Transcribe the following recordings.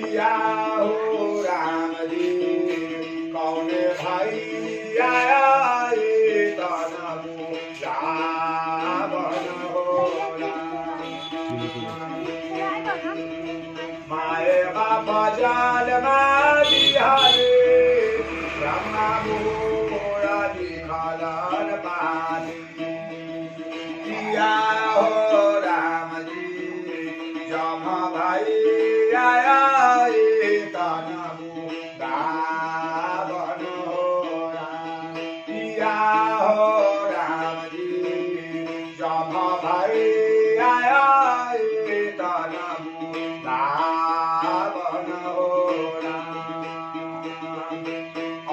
किया हो राम जी कौन भाई आया ये तनमु रावण हो माए बाप जाल मारे ब्रह्मा मोरा दिखालन पानी किया हो राम जी जम भाई आया ये तनमु रावण हो किया हो राम जी जम भाई आया ये तनमु रावण हो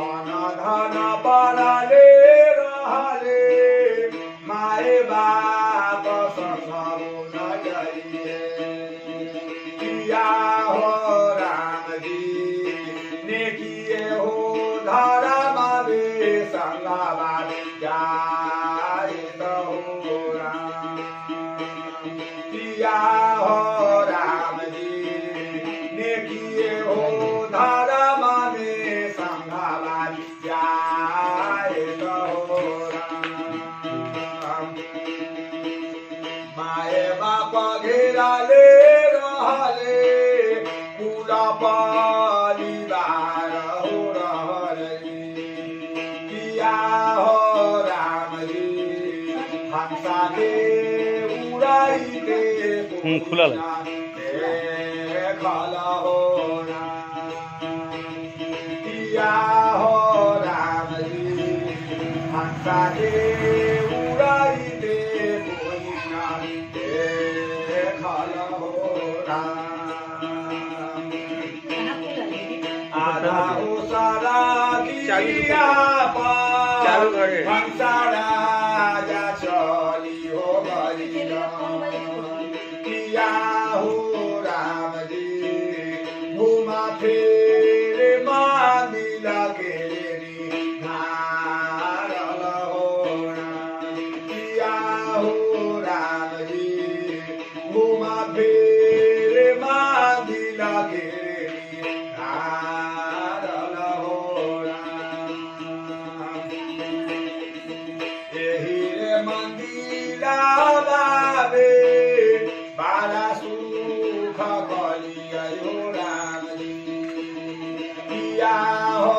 अनधन बनले रहले माए बाप संगमु न जाइए किया हो राम जी नेकिए हो धर्म वे संगवाद जाए तो हो राम किया हो राम जी नेकिए हो धर्म में संगवाद जाए तो हो राम माए बाप घेराले रहले कुल परिवार हो रहले किया हो राम जी हंसा दे उड़ाई दे खुला खल हो किया हो राम जी हंसा दे उड़ाई दे खल हो आधा सारा दिया हंसा राजा चली हो गई किया हो राम जी घुमा फेरे मानी लगे नारल हो किया हो राम जी घुमा फेरे मानी लगे नारल हो यही रे मंदिरा बाबे बाला सुख कलिया हो राम जी किया हो